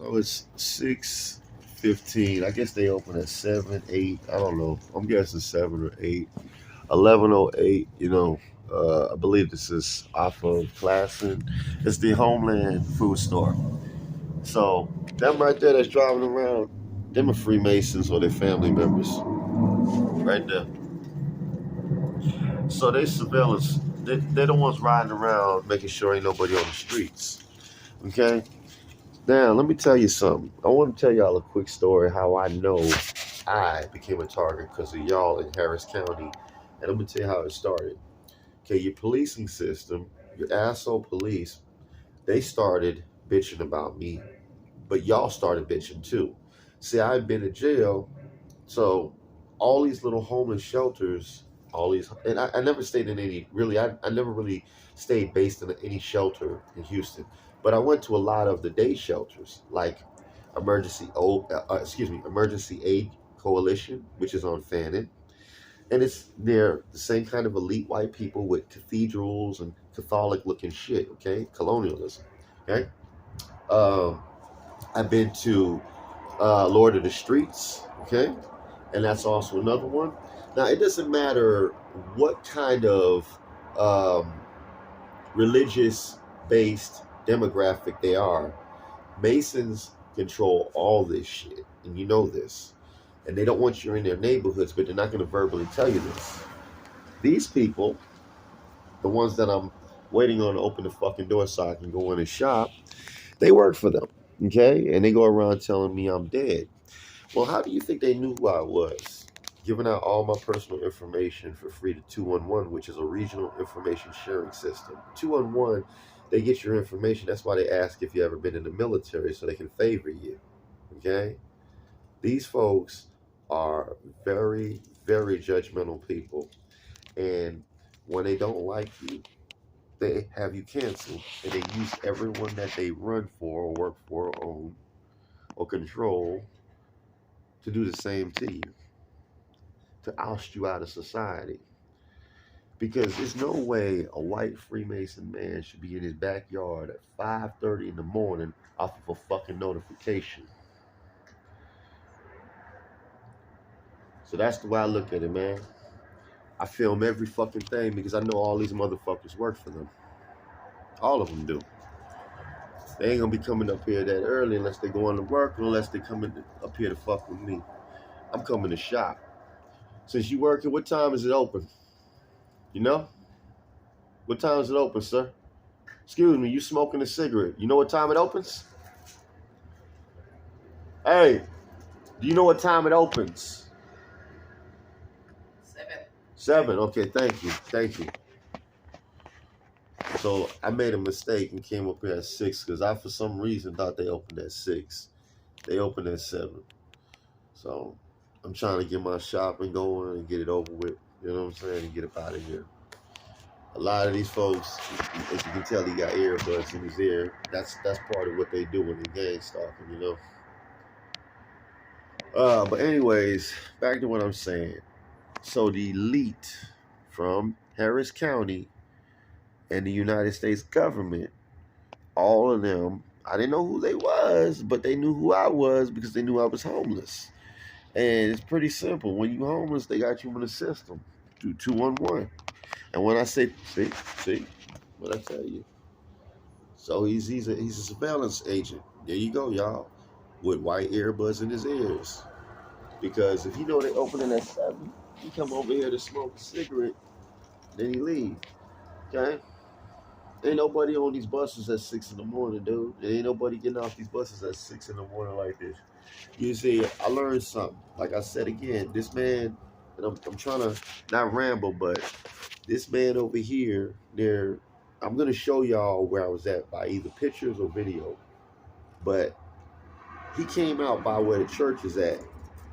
So it's 6:15. I guess they open at 7, 8. I don't know. I'm guessing 7 or 8. 11:08. I believe this is off of Classen. It's the Homeland food store. So them right there that's driving around, them are Freemasons or their family members, right there. So they surveillance. They're the ones riding around making sure ain't nobody on the streets. Okay. Now, let me tell you something. I want to tell y'all a quick story how I know I became a target because of y'all in Harris County. And I'm going to tell you how it started. Okay, your policing system, your asshole police, they started bitching about me, but y'all started bitching too. See, I've been in jail, so all these little homeless shelters, and I never stayed in any, really, I never really stayed based in any shelter in Houston, but I went to a lot of the day shelters, like Emergency Aid Coalition, which is on Fannin, and it's near the same kind of elite white people with cathedrals and Catholic looking shit, okay? Colonialism, okay? Um, I've been to Lord of the Streets, okay? And that's also another one. Now, it doesn't matter what kind of um, religious based demographic they are, Masons control all this shit, and you know this. And they don't want you in their neighborhoods, but they're not going to verbally tell you this. These people, the ones that I'm waiting on to open the fucking door so I can go in and shop, they work for them, okay? And they go around telling me I'm dead. Well, how do you think they knew who I was? Giving out all my personal information for free to 211, which is a regional information sharing system. 211, they get your information. That's why they ask if you ever been in the military so they can favor you, okay? These folks are very, very judgmental people. And when they don't like you, they have you canceled. And they use everyone that they run for or work for or own or control to do the same to you, to oust you out of society. Because there's no way a white Freemason man should be in his backyard at 5:30 in the morning off of a fucking notification. So that's the way I look at it, man. I film every fucking thing because I know all these motherfuckers work for them. All of them do. They ain't gonna be coming up here that early unless they going to work or unless they coming up here to fuck with me. I'm coming to shop. Since you working, what time is it open? You know? What time is it open, sir? Excuse me, you smoking a cigarette. You know what time it opens? Hey, do you know what time it opens? 7. 7, okay, thank you. Thank you. So I made a mistake and came up here at 6 because I, for some reason, thought they opened at 6. They opened at 7. So I'm trying to get my shopping going and get it over with. You know what I'm saying? And get up out of here. A lot of these folks, as you can tell, he got earbuds in his ear. That's part of what they do when they gang stalking, you know. But anyways, back to what I'm saying. So the elite from Harris County and the United States government, all of them, I didn't know who they was, but they knew who I was because they knew I was homeless. And it's pretty simple. When you homeless, they got you in the system. Do 211. And when I say, see, what I tell you. So he's a surveillance agent. There you go, y'all, with white earbuds in his ears. Because if you know they opening at 7, he come over here to smoke a cigarette, then he leave. Okay? Ain't nobody on these buses at 6 in the morning, dude. There ain't nobody getting off these buses at 6 in the morning like this. You see, I learned something. Like I said again, this man, and I'm trying to not ramble, but this man over here, I'm going to show y'all where I was at by either pictures or video. But he came out by where the church is at,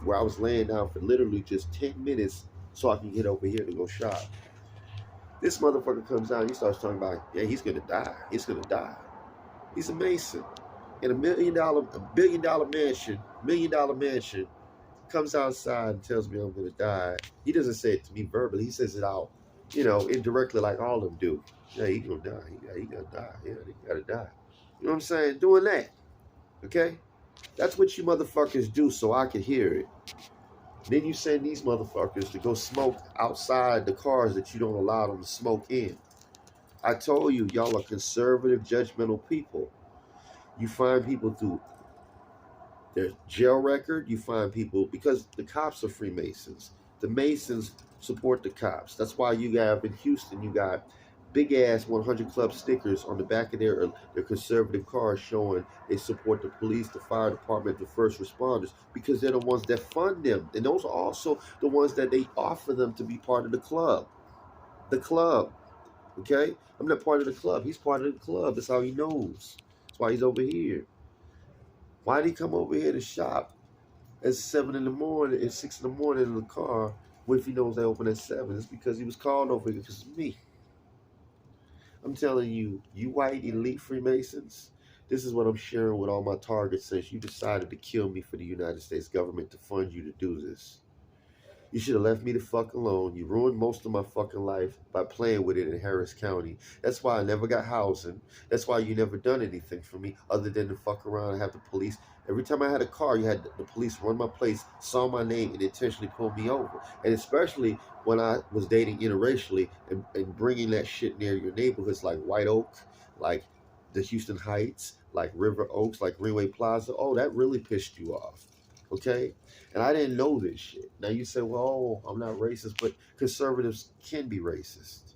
where I was laying down for literally just 10 minutes so I can get over here to go shop. This motherfucker comes out and he starts talking about, yeah, he's going to die. He's going to die. He's a Mason. In a billion dollar mansion, comes outside and tells me I'm going to die. He doesn't say it to me verbally. He says it out, indirectly like all of them do. Yeah, he's going to die. He got to die. Yeah, he got to die. You know what I'm saying? Doing that. Okay? That's what you motherfuckers do so I can hear it. Then you send these motherfuckers to go smoke outside the cars that you don't allow them to smoke in. I told you, y'all are conservative, judgmental people. You find people through their jail record. You find people because the cops are Freemasons. The Masons support the cops. That's why you have in Houston, you got big ass 100 Club stickers on the back of their conservative cars showing they support the police, the fire department, the first responders because they're the ones that fund them. And those are also the ones that they offer them to be part of the club. The club. Okay? I'm not part of the club. He's part of the club. That's how he knows. That's why he's over here. Why did he come over here to shop at 7 in the morning and 6 in the morning in the car? What if he knows they open at 7? It's because he was called over here because of me. I'm telling you, you white elite Freemasons, this is what I'm sharing with all my targets since you decided to kill me for the United States government to fund you to do this. You should have left me the fuck alone. You ruined most of my fucking life by playing with it in Harris County. That's why I never got housing. That's why you never done anything for me other than to fuck around and have the police. Every time I had a car, you had the police run my place, saw my name, and intentionally pulled me over. And especially when I was dating interracially and bringing that shit near your neighborhoods like White Oak, like the Houston Heights, like River Oaks, like Greenway Plaza. Oh, that really pissed you off. Okay? And I didn't know this shit. Now you say, well, I'm not racist, but conservatives can be racist.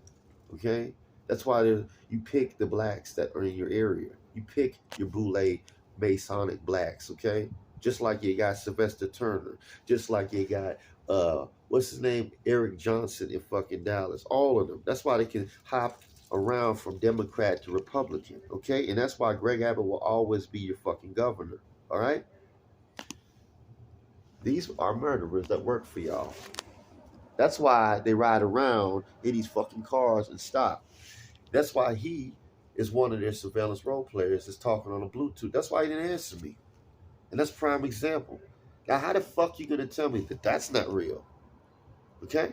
Okay? That's why you pick the blacks that are in your area. You pick your boule Masonic blacks, okay? Just like you got Sylvester Turner. Just like you got, what's his name? Eric Johnson in fucking Dallas. All of them. That's why they can hop around from Democrat to Republican, okay? And that's why Greg Abbott will always be your fucking governor, all right? These are murderers that work for y'all. That's why they ride around in these fucking cars and stop. That's why he is one of their surveillance role players that's talking on a Bluetooth. That's why he didn't answer me. And that's prime example. Now, how the fuck you gonna tell me that that's not real? Okay?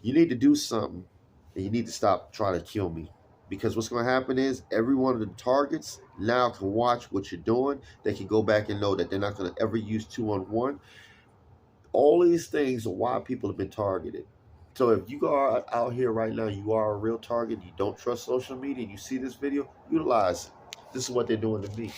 You need to do something, and you need to stop trying to kill me. Because what's going to happen is every one of the targets now can watch what you're doing. They can go back and know that they're not going to ever use 2-on-1. All these things are why people have been targeted. So if you are out here right now, you are a real target, you don't trust social media, and you see this video, utilize it. This is what they're doing to me.